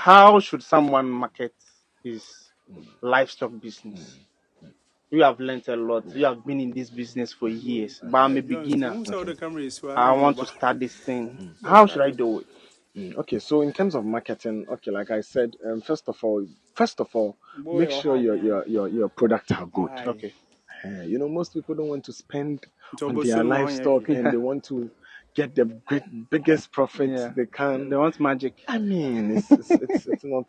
How should someone market his livestock business? You have learned a lot. You have been in this business for years, but I'm a beginner. I want to start this thing. How should I do it? Okay, so in terms of marketing, okay, like I said, first of all, make sure your products are good. Okay. Most people don't want to spend on their livestock and they want to get the biggest profits Yeah. they can. They want magic. I mean, it's not.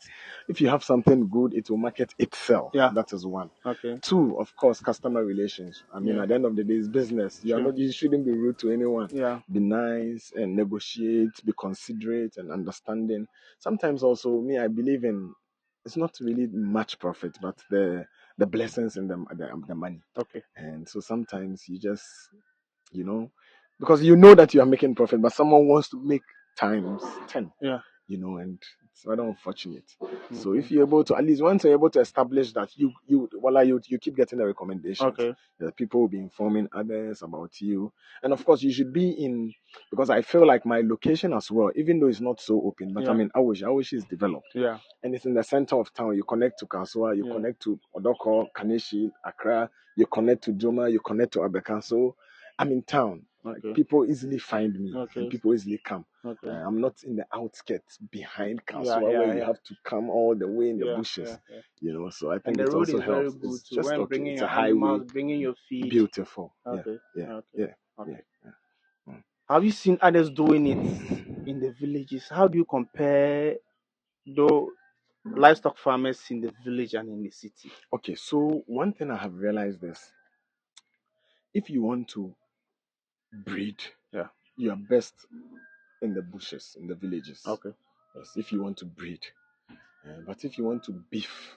If you have something good, it will market itself. Yeah. That is one. Okay. Two, of course, customer relations. I mean, Yeah. at the end of the day, it's business. Sure. You shouldn't be rude to anyone. Yeah. Be nice and negotiate. Be considerate and understanding. Sometimes also, me, I believe in. It's not really much profit, but the blessings in the money. Okay. And so sometimes you just, you know, because you know that you are making profit, but someone wants to make times 10, Yeah. and it's rather unfortunate. So Okay. if you're able to, at least once you're able to establish that you keep getting the recommendations, Okay. that people will be informing others about you. And of course, you should be in, because I feel like my location as well, even though it's not so open, but I Yeah. mean, Awoshi is developed. Yeah. And it's in the center of town. You connect to Kasua, you Yeah. connect to Odoko, Kaneshi, Accra, you connect to Joma, you connect to Abeka. So I'm in town. Like, Okay. people easily find me and Okay. people easily come. Okay. I'm not in the outskirts behind Yeah. Kasua where Yeah. you Yeah. have to come all the way in the Yeah. bushes. Yeah. Yeah. So I And think the it road also is very helps. good It's too. just When okay. bringing It's your a highway, animals, bringing your feed. beautiful. Yeah, Okay. yeah, Okay. yeah, yeah, Okay. yeah. Have you seen others doing it in the villages? How do you compare the livestock farmers in the village and in the city? Okay, so one thing I have realized is, if you want to breed, Yeah. you are best in the bushes, in the villages. Okay. Yes, if you want to breed. But if you want to beef,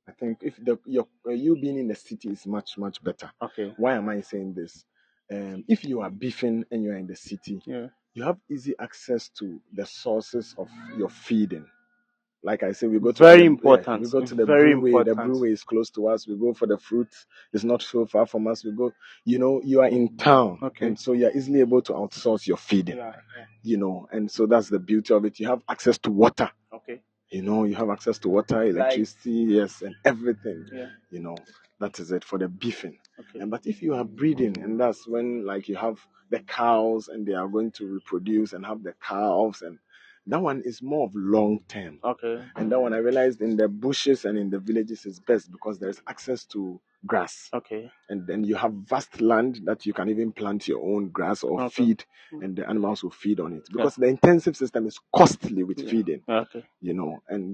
I think if you being in the city is much better. Okay. Why am I saying this? If you are beefing and you're in the city, Yeah. you have easy access to the sources of your feeding. Like I say, we go to Very we important. go to the Very brewery. The important. brewery is close to us. We go for the fruit. It's not so far from us. We go. You are in town, Okay. and so you're easily able to outsource your feeding. Yeah. And so that's the beauty of it. You have access to water. Okay. You have access to water, electricity, yes, and everything. Yeah. That is it for the beefing. Okay. But if you are breeding, and that's when, like, you have the cows and they are going to reproduce and have the calves, and that one is more of long term. Okay. And that one I realized in the bushes and in the villages is best because there is access to grass. Okay. And then you have vast land that you can even plant your own grass or Okay. feed, and the animals will feed on it. Yeah. Because the intensive system is costly with Yeah. feeding. Okay.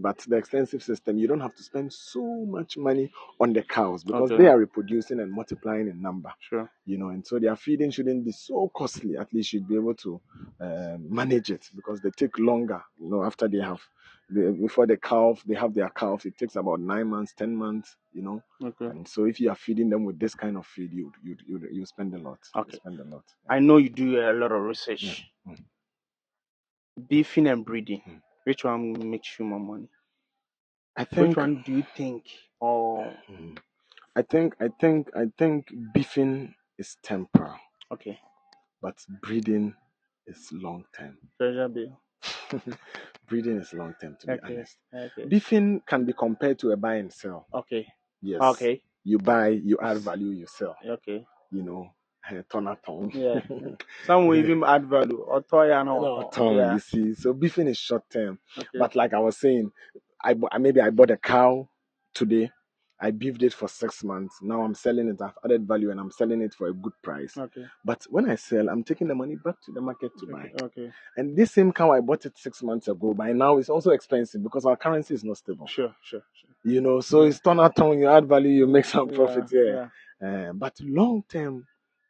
But the extensive system, you don't have to spend so much money on the cows because Okay. they are reproducing and multiplying in number. Sure. And so their feeding shouldn't be so costly. At least you'd be able to manage it because they take longer. After before they have their calves, it takes about 9 months, 10 months. Okay. And so if you are feeding them with this kind of feed, you spend a lot. Okay. You spend a lot. I know you do a lot of Yeah. research. Mm. Beefing and breeding. Mm. Which one makes you more money? I Which think. one do you think? Or Mm. I think beefing is temporal, okay. but breeding is long term. Treasure bill. Breeding is long term, to be Okay. honest. Okay. Beefing can be compared to a buy and sell. Okay. Yes, Okay. you buy, you add value, you sell. Okay. Ton a ton. Yeah. Some will even add value. Or toy and or Ton, yeah. you see. So beefing is short term, Okay. but like I was saying, maybe I bought a cow today. I beefed it for 6 months. Now I'm selling it. I've added value and I'm selling it for a good price. Okay. But when I sell, I'm taking the money back to the market to Okay. buy. Okay. And this same cow, I bought it 6 months ago. By now, it's also expensive because our currency is not stable. Sure. So Yeah. it's turn out on, you add value, you make some profit here. Yeah. But long term,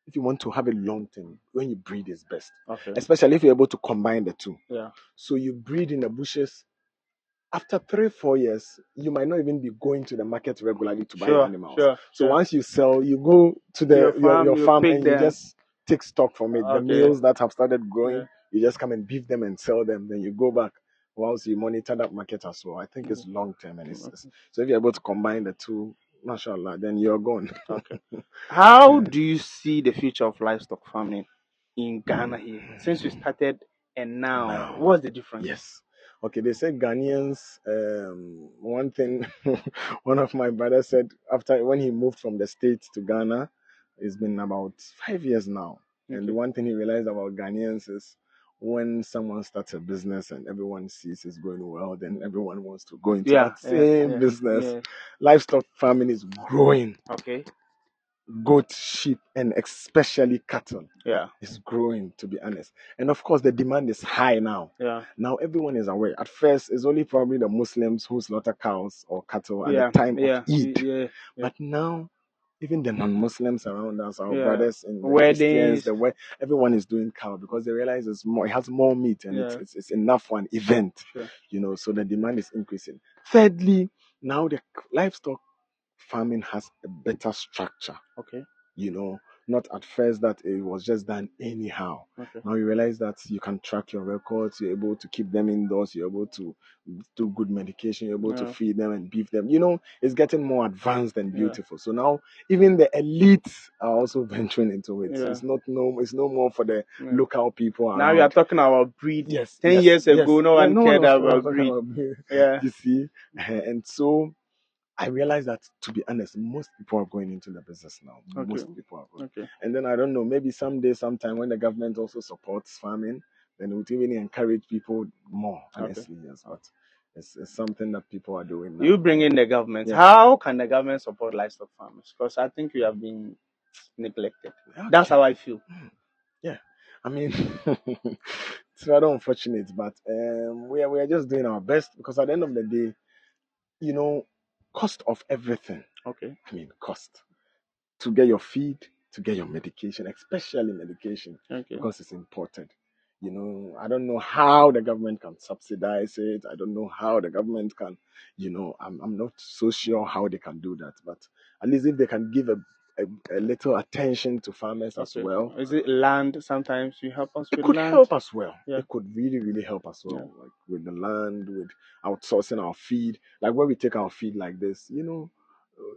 if you want to have a long term, when you breed is best. Okay. Especially if you're able to combine the two. Yeah. So you breed in the bushes. After 3-4 years, you might not even be going to the market regularly to buy animals. So once you sell, you go to your You farm pick and you them. just take stock from it. The Okay. males that have started growing, Yeah. you just come and beef them and sell them. Then you go back whilst you monitor that market as well. I think it's long term, and so if you're able to combine the two, mashallah, then you're gone. Okay. How do you see the future of livestock farming in Ghana here? Since you started and now, Now, what's the difference? yes. Okay, they said Ghanaians. One thing, one of my brothers said after when he moved from the States to Ghana, it's been about 5 years now. And Okay. one thing he realized about Ghanaians is when someone starts a business and everyone sees it's going well, then everyone wants to go into Yeah, that yeah, same yeah, business. yeah. Livestock farming is growing. Okay. Goat, sheep, and especially cattle Yeah, is growing, to be honest. And of course, the demand is high now. yeah, Now everyone is aware. At first, it's only probably the Muslims who slaughter cows or cattle at the yeah, time of yeah, Eid. yeah, yeah, But now, even the non-Muslims around us, our yeah. brothers and the Christians, Weddings. everyone is doing cow because they realize it's more, it has more meat and Yeah, it's enough for an event, sure. So the demand is increasing. Thirdly, now the livestock farming has a better structure, Okay, you know, not at first that it was just done anyhow. okay. Now you realize that you can track your records, you're able to keep them indoors, you're able to do good medication, you're able to Yeah, feed them and beef them. It's getting more advanced and yeah, beautiful. So now even the elites are also venturing into it. So yeah, it's no more for the yeah. local people Now you are around. talking about breed. Yes, 10 years yes. ago, no Yeah, one no one cared was about talking breed. about Yeah, you see. And so I realize that, to be honest, most people are going into the business now. okay, Most people are going. okay, And then I don't know, maybe someday, sometime when the government also supports farming, then it would even encourage people more, okay. honestly, yes. But it's something that people are doing You now. bring in the government. Yeah. How can the government support livestock farmers? Because I think you have been neglected. That's Okay. how I feel. Yeah. I mean, it's rather unfortunate, but we are just doing our best because at the end of the day, you know, cost of everything. Okay, I mean, cost. To get your feed, to get your medication, especially medication, okay, because it's imported. I don't know how the government can subsidize it. I don't know how the government can, I'm not so sure how they can do that. But at least if they can give a little attention to farmers as okay. well, Is it land? Sometimes you help us it with could land. help us well. Yeah, It could really, really help us yeah, well, like with the land, with outsourcing our feed. Like when we take our feed like this,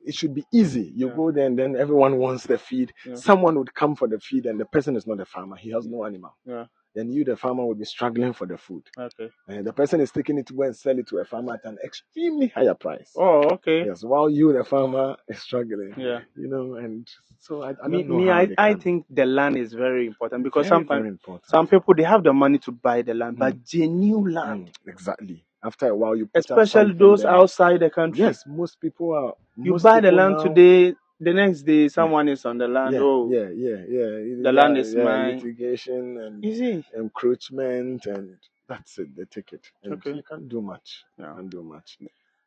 it should be easy. You yeah, go there and then everyone wants the feed. yeah, Someone would come for the feed and the person is not a farmer. He has no animal. yeah. Then you, the farmer, will be struggling for the food. Okay. And the person is taking it to go and sell it to a farmer at an extremely higher price. Oh, okay. Yes, while you, the farmer, is struggling. Yeah. And so I Me, don't know me, how I, they I can. think the land is very important because Very, sometimes very important. some people they have the money to buy the land, Mm. but genuine land, Exactly. After a while, you put up especially something, those then outside the country. yes, You most buy the people land now, today, the next day yeah, someone is on the land. yeah, Oh, yeah, yeah, yeah, the land yeah, is yeah, mine. litigation and You see? encroachment, and that's it, they take it. And Okay. you can't do much. You Yeah. can't do much.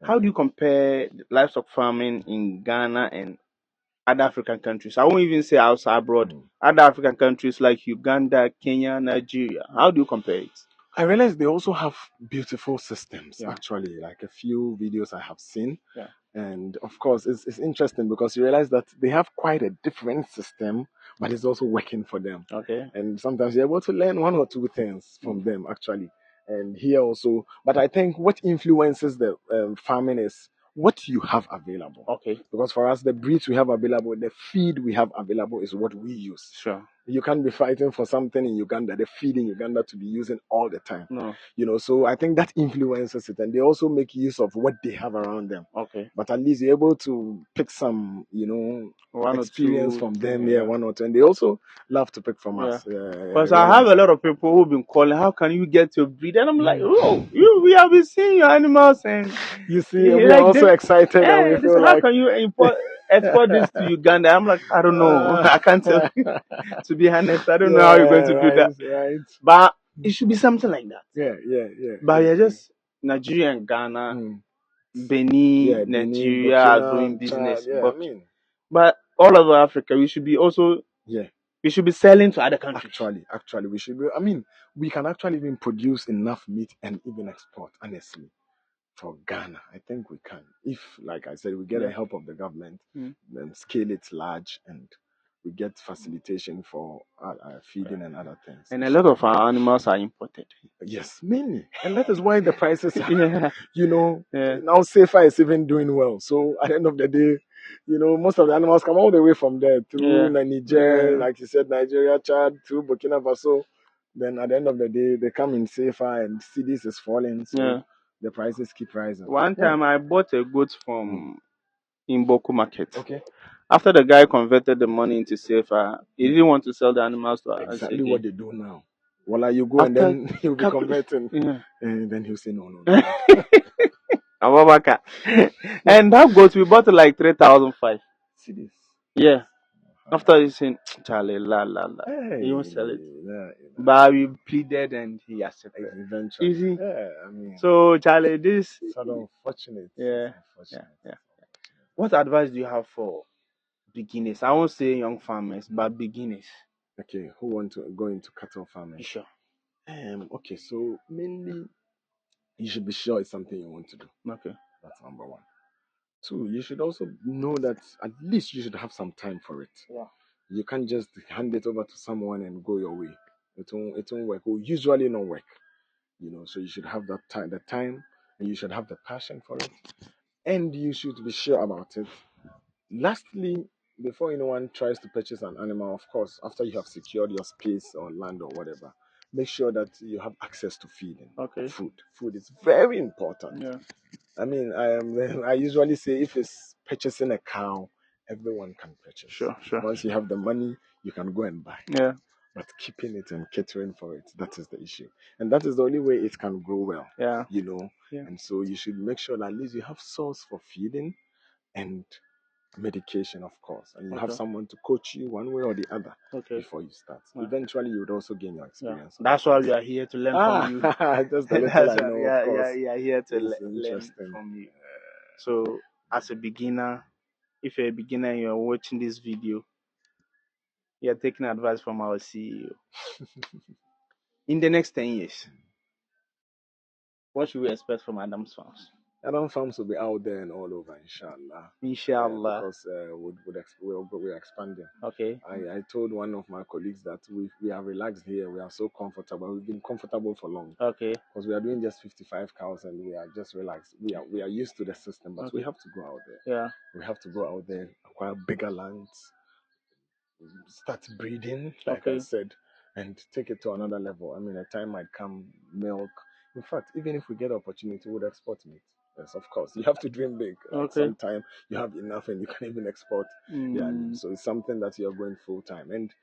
How do you And compare livestock farming in Ghana and other African countries? I won't even say outside abroad. mm, Other African countries like Uganda, Kenya, Nigeria. How do you compare it? I realize they also have beautiful systems, Yeah. actually, like a few videos I have seen. Yeah. And of course, it's interesting because you realize that they have quite a different system, but it's also working for them. Okay. And sometimes you're able to learn one or two things Mm. from them, actually. And here also, but I think what influences the farming is what you have available. Okay. Because for us, the breeds we have available, the feed we have available is what we use. Sure. You can't be fighting for something in Uganda, the feed in Uganda to be using all the time. No. So I think that influences it, and they also make use of what they have around them. Okay. But at least you're able to pick some, One or experience two. from them. Yeah, Yeah. one or two, and they also love to pick from Yeah. us. Yeah, I Because I have realize a that. lot of people who've been calling, how can you get your breed? And I'm like, Mm. oh, we have been seeing your animals and You see, you we are like also this. excited, and we Hey, this feel how like. can you export this to Uganda? I'm like, I don't know. uh, I can't tell you. To be honest, I don't know how you're going yeah, to do right, that. right. But it should be something like that. Yeah, yeah, yeah, But yeah, you're yeah. just Nigeria and Ghana, Mm. Benin, Yeah, Benin, Nigeria are Burkina, doing Chad. business. Yeah, I mean, But all over Africa, we should be also yeah. we should be selling to other countries. Actually, we should be. I mean, we can actually even produce enough meat and even export. Honestly, for Ghana, I think we can. If, like I said, we get the Yeah. help of the government, Mm. then scale it large, and we get facilitation for feeding and other things. And It a should lot be of good. our animals are imported. Yes, mainly, and that is why the prices are. Yeah. You know, Yeah. now Safer is even doing well. So at the end of the day, most of the animals come all the way from there Yeah. through Niger, Yeah. like you said, Nigeria, Chad, through Burkina Faso. Then at the end of the day, they come in safer and CDs is falling, so the prices keep rising. One time I bought a goat from Imboku market. Okay. After the guy converted the money into safer, he didn't want to sell the animals to us. Exactly what they do now. Well, you go and then he'll be converting, and then he'll say no. And that goat we bought it like 3,500. CDs. Yeah. After he saying, Charlie, he won't sell it. But we pleaded and he accepted. Eventually. Easy. Yeah, I mean. So, Charlie, this. It's unfortunate. Yeah. What advice do you have for beginners? I won't say young farmers, but beginners. Okay, who want to go into cattle farming? Sure. Okay, so mainly you should be sure it's something you want to do. Okay. That's number one. Two, you should also know that at least you should have some time for it. Yeah. You can't just hand it over to someone and go your way. It won't work. It will usually not work. So you should have the time, and you should have the passion for it, and you should be sure about it. Lastly, before anyone tries to purchase an animal, of course, after you have secured your space or land or whatever, make sure that you have access to feeding. Okay. Food. Food is very important. Yeah. I mean, I usually say if it's purchasing a cow, everyone can purchase. Sure. Once you have the money, you can go and buy. Yeah. But keeping it and catering for it, that is the issue. And that is the only way it can grow well. Yeah. Yeah. And so you should make sure that at least you have source for feeding and medication, of course. And you have someone to coach you one way or the other before you start. Eventually, you would also gain your experience. Yeah. That's why we are here to learn from you. Just the little I know, yeah, of course. Yeah, here to learn from you. So, as a beginner, if you're a beginner and you're watching this video, you're taking advice from our CEO. In the next 10 years, what should we expect from Adam's Farms? Adam Farms will be out there and all over, inshallah. Inshallah. Because we're expanding. Okay. I told one of my colleagues that we are relaxed here. We are so comfortable. We've been comfortable for long. Okay. Because we are doing just 55 cows and we are just relaxed. We are used to the system, but we have to go out there. Yeah. We have to go out there, acquire bigger lands, start breeding, like I said, and take it to another level. I mean, a time might come, milk. In fact, even if we get opportunity, we would export meat. Yes, of course. You have to dream big. Sometime you have enough and you can even export. Yeah, so it's something that you're going full time. And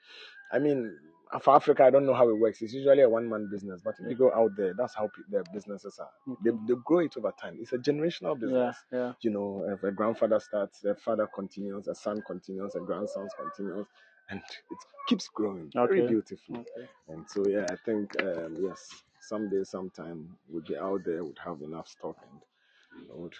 I mean, for Africa, I don't know how it works. It's usually a one-man business, but if you go out there, that's how their businesses are. They grow it over time. It's a generational business. Yeah. If a grandfather starts, a father continues, a son continues, a grandson continues, and it keeps growing very beautifully. And so, yeah, I think yes, someday, sometime, we'll be out there, we'll have enough stock, and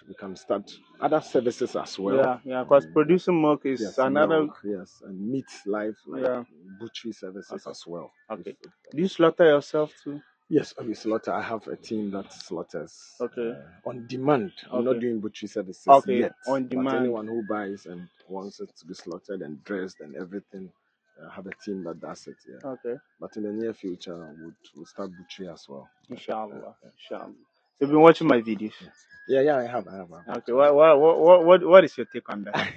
we can start other services as well. Yeah, because producing milk is another. Milk, and meat, life, like butchery services as well. Okay. Do you slaughter yourself too? Yes, we slaughter. I have a team that slaughters. On demand. I'm not doing butchery services yet. On demand. But anyone who buys and wants it to be slaughtered and dressed and everything, I have a team that does it. Yeah. Okay. But in the near future, we'll start butchery as well. Inshallah. So you've been watching my videos. Yeah, I have. Okay. What is your take on that?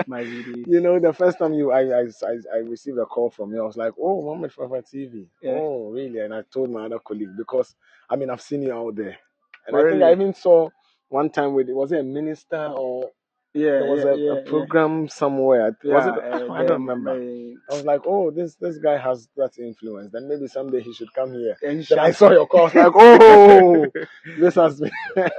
My videos. The first time I received a call from you, I was like, "Oh, Mohammed Fafa TV. Yeah. Oh, really?" And I told my other colleague because I've seen you out there, and I think I even saw one time was it a minister or there was a program somewhere. Was it? I don't remember. I was like, "Oh, this guy has that influence. Then maybe someday he should come here." Then I saw your call. I was like, "Oh, this has been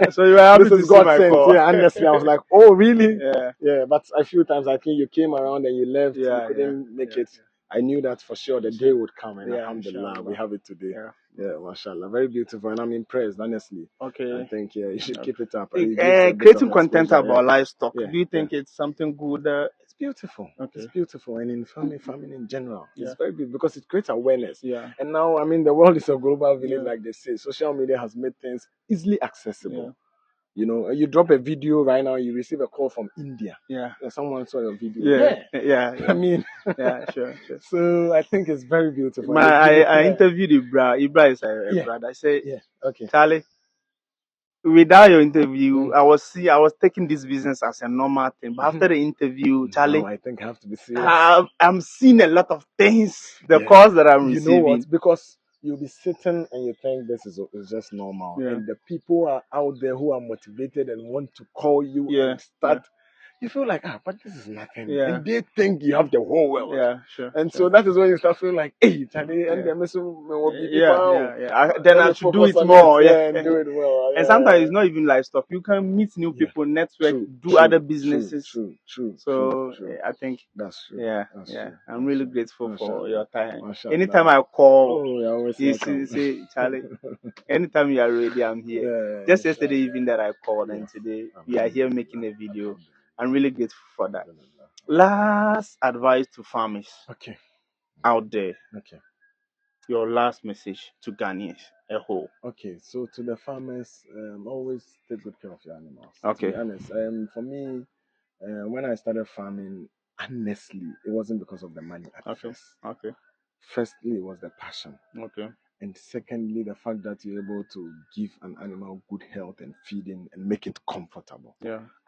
so you were happy this is God sent." Yeah, honestly, I was like, "Oh, really?" Yeah. But a few times I think you came around and you left. You couldn't make it. I knew that for sure the day would come, and alhamdulillah, we have it today. Yeah, mashallah, very beautiful, and I'm impressed, honestly. Okay. I think you should keep it up. Creating content about livestock. Do you think it's something good? It's beautiful. Okay. It's beautiful, and in farming in general, it's very beautiful because it creates awareness. Yeah. And now, the world is a global village, like they say. Social media has made things easily accessible. You drop a video right now, you receive a call from India. Yeah. Someone saw your video. Yeah. Sure. So I think it's very beautiful. I interviewed Ibra. Ibra is a brother. I say, okay, Charlie, without your interview, I was taking this business as a normal thing. But after the interview, Charlie, now I think I have to be serious. I'm seeing a lot of things. The calls that I'm You know receiving. what? Because you'll be sitting and you think this is just normal, and the people are out there who are motivated and want to call you and start. You feel like, but this is nothing, and they think you have the whole world. And so that is when you start feeling like, hey, Charlie, and then I should do it more, and do it well. And sometimes it's not even livestock. You can meet new people, network, do other businesses. True. I think that's true. That's true. I'm really grateful for your time. Mashallah. Anytime I call, you're always welcome. say, Charlie, anytime you are ready, I'm here. Just yesterday evening that I called, and today we are here making a video. I'm really grateful for that. Last advice to farmers out there. Your last message to Ghanaians a whole. So to the farmers, always take good care of your animals. To be honest, for me, when I started farming, honestly, it wasn't because of the money at first. Firstly, it was the passion. And secondly, the fact that you're able to give an animal good health and feeding and make it comfortable.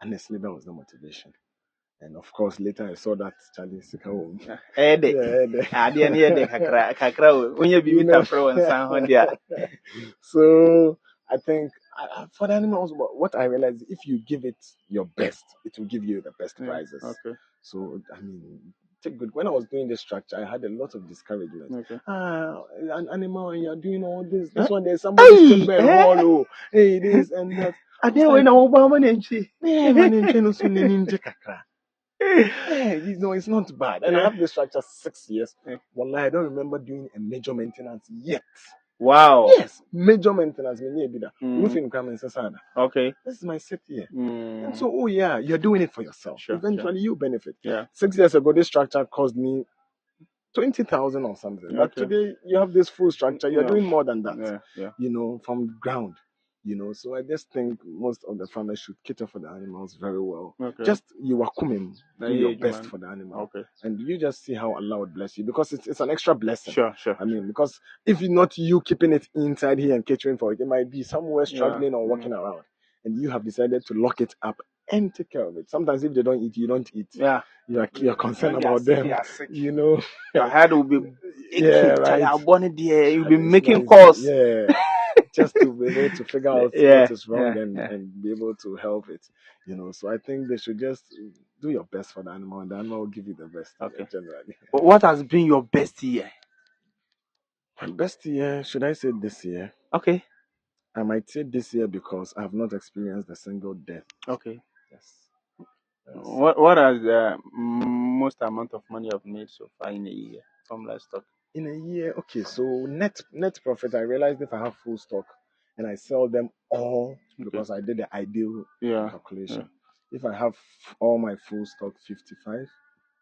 Honestly, that was the motivation. And of course, later I saw that Charlie Sika. So I think for the animals, what I realized, if you give it your best, it will give you the best prizes. So I mean, take good. When I was doing the structure, I had a lot of discouragement. An animal, and you're doing all this. This one, there's somebody's timber and hollow. Hey, this and that. It's not bad. And I have this structure 6 years. Wallahi, I don't remember doing a major maintenance yet. Wow. Yes, major maintenance. This is my 6th year. And so, you're doing it for yourself. Eventually, you benefit. 6 years ago, this structure cost me 20,000 or something. But today, you have this full structure. You're doing more than that. From ground. So I just think most of the farmers should cater for the animals very well. Just you are coming, do your best for the animal, and you just see how Allah would bless you, because it's an extra blessing. I mean, because if you're not you keeping it inside here and catering for it, it might be somewhere struggling or walking around, and you have decided to lock it up and take care of it. Sometimes if they don't eat, you don't eat. You're concerned about them. Your head will be aching. Right. You'll be making calls. Just to be able to figure out what is wrong and be able to help it. So I think they should just do your best for the animal, and the animal will give you the best. Generally. But what has been your best year? My best year, should I say this year? I might say this year because I have not experienced a single death. Yes. What has the most amount of money I've made so far in a year from livestock? In a year, so net profit, I realized if I have full stock and I sell them all, because I did the ideal calculation. If I have all my full stock 55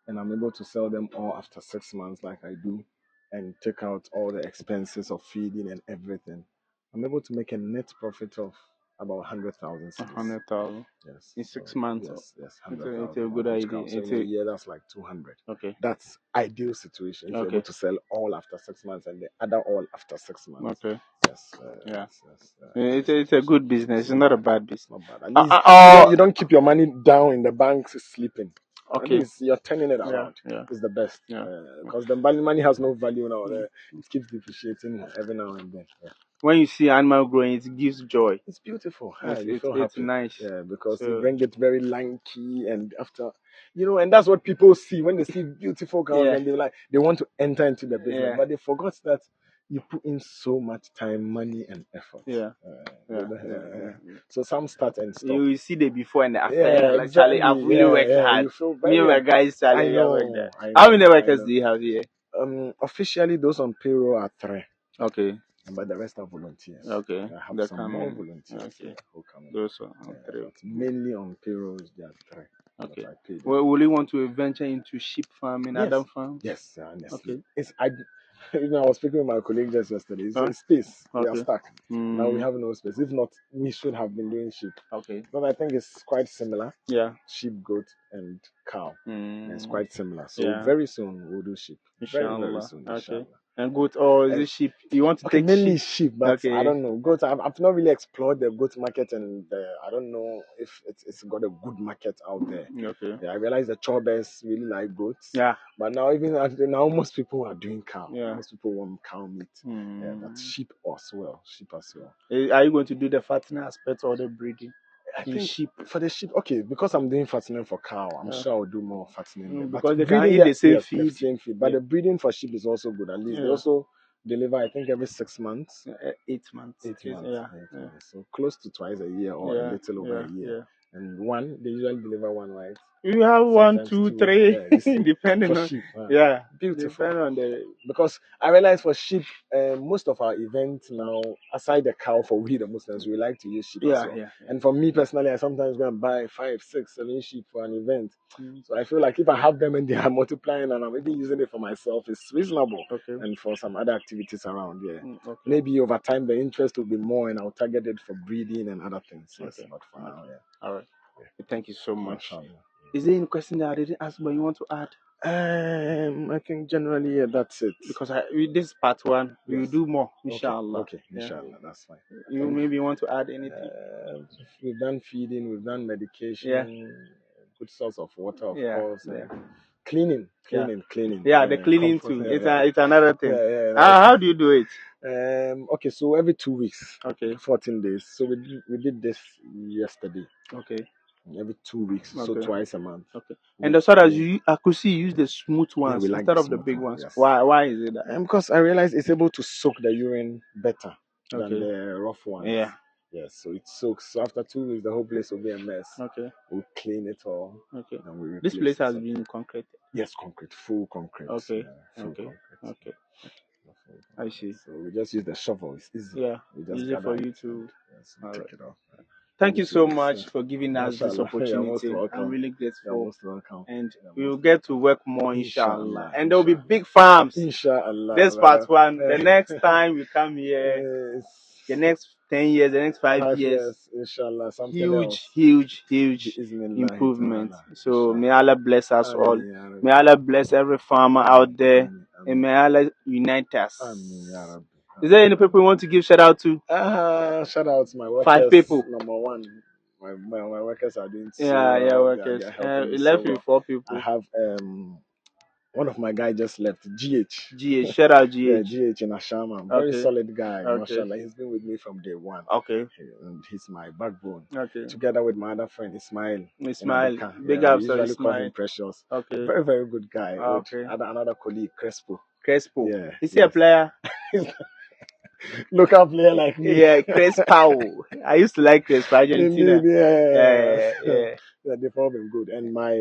and I'm able to sell them all after 6 months like I do, and take out all the expenses of feeding and everything, I'm able to make a net profit of about 100,000. 100,000. Yes. In 6 months. Yes. 100,000. It's a good idea. So in a year, that's like 200. That's ideal situation. If you're able to sell all after 6 months and the other all after 6 months. Yes. It's a good business. It's not a bad business. Not bad. At least you don't keep your money down in the bank sleeping. At least you're turning it around. It's the best. Because the money has no value now. It keeps depreciating every now and then. When you see animal growing, it gives joy. It's beautiful. You feel happy. It's nice. Because you bring it very lanky, and after, and that's what people see when they see beautiful cows, and they want to enter into the business, but they forgot that you put in so much time, money, and effort. So some start and stop. You see the before and the after. Exactly. I've really worked hard. You feel very Me and my guys, I know. How many workers do you have here? Officially, those on payroll are 3. But the rest are volunteers. I have some more volunteers who come in. Those are 3. But mainly on payrolls, there are 3. Will you want to venture into sheep farming, other farms? Yes, honestly. I was speaking with my colleague just yesterday. It's space. We are stuck. Now we have no space. If not, we should have been doing sheep. But I think it's quite similar. Sheep, goat, and cow. It's quite similar. So very soon we'll do sheep. Very soon, inshallah. And goat, or is it sheep? You want to Okay, take mainly sheep? sheep, but Okay. I don't know. Goats, I've not really explored the goat market, and I don't know if it's got a good market out there. Okay. Yeah, I realize the chobers really like goats. Yeah. But now, now, most people are doing cow. Yeah. Most people want cow meat. Yeah, but sheep as well. Sheep as well. Are you going to do the fattening aspect or the breeding? I In think sheep. for the sheep, okay, because I'm doing fattening for cow, I'm sure I'll do more fattening there. But Because they can breeding, eat the same yes, the feed. same feed. But the breeding for sheep is also good. At least they also deliver, I think, every 6 months. 8 months. 8 months. Yeah. 8 months. So close to twice a year or a little over a year. And they usually deliver one, right? You have Sometimes 1, 2, two. 3, Yeah, you see, depending for on sheep. Beautiful. depending on the. Because I realize for sheep, most of our events now, aside the cow, for we the Muslims, we like to use sheep as well. And for me personally, I sometimes go and buy 5, 6, 7 sheep for an event. So I feel like if I have them and they are multiplying and I'm maybe using it for myself, it's reasonable. And for some other activities around, maybe over time the interest will be more and I'll target it for breeding and other things. Yes, but for now, All right. Thank you so much. Mashallah. Is there any question that I didn't ask but you want to add? I think generally that's it. Because with this part 1, we will do more, inshallah. Okay, inshallah, that's fine. You maybe want to add anything? We've done feeding, we've done medication, good source of water, of course, and cleaning. Yeah, the cleaning too. It's another thing. Like, how do you do it? Okay, so every 2 weeks, Okay. 14 days. So we did this yesterday. Okay. Every 2 weeks, so twice a month. Okay. And the sort of I could see you use the smooth ones we like instead the of the smooth big one, ones. yes. Why is it that? Because I realized it's able to soak the urine better than the rough ones. Yeah. Yes, so it soaks. So after 2 weeks, the whole place will be a mess. Okay. We clean it all. Okay. And we This place it. has been concreted. Yes, concrete, full concrete. Okay. Full Okay. concrete. Okay. I see. So we just use the shovel. It's easy. Yeah. We just Easy for you to. and, yes, we take it off. Thank you so much for giving us this opportunity. You're most welcome. I'm really grateful. You're most welcome. And we will get to work more, inshallah. Inshallah, And there will be big farms. Inshallah. This part 1. The next time we come here, the next 10 years, the next 5 years, inshallah, something huge else. improvement. So Inshallah. may Allah bless us all. Ameen, May Allah bless every farmer out there. And may Allah unite us. Ameen, Is there any people you want to give shout out to? Shout out to my workers. 5 people. Number 1, my workers are doing so well. workers. They're helping me Left so with 4 people. I have one of my guys just left, GH. Shout out GH. Yeah, GH in Ashama. Very solid guy, mashallah. He's been with me from day 1. Okay. And he's my backbone. Okay. Together with my other friend, Ismail. Big ups we usually call Ismail. him Precious. Okay. Very, very good guy. Okay. Another colleague, Crespo. Yeah. Is he a player? Local player like me. Yeah, Crespo. I used to like Crespo, Argentina. Indeed, yeah. They've all been good. And my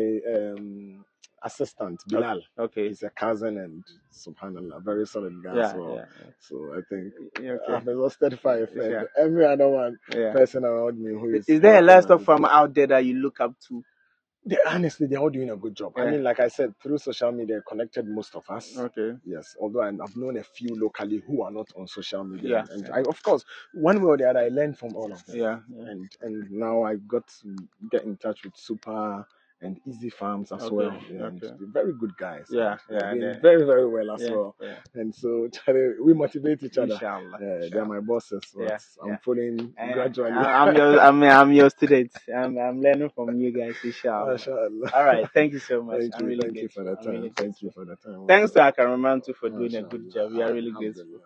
assistant, Bilal. Okay. He's a cousin and subhanallah, very solid guy as well. So I think I've exhausted 5 and every other person around me who is there a livestock farmer out there that you look up to? Honestly, they're all doing a good job. I mean, like I said, through social media, connected most of us. Okay. Yes, although I've known a few locally who are not on social media. And I, of course, one way or the other, I learned from all of them. And now I got to get in touch with Super and Easy Farms as well. And they're very good guys. They're doing very, very well as well. And so we motivate each other. Inshallah. They're my bosses. So I'm following gradually. I'm your student. I'm learning from you guys, inshallah. All right, thank you so much. Thank you for the time. Thank you for the time. Thanks to our cameraman too for doing a good job. We are really grateful.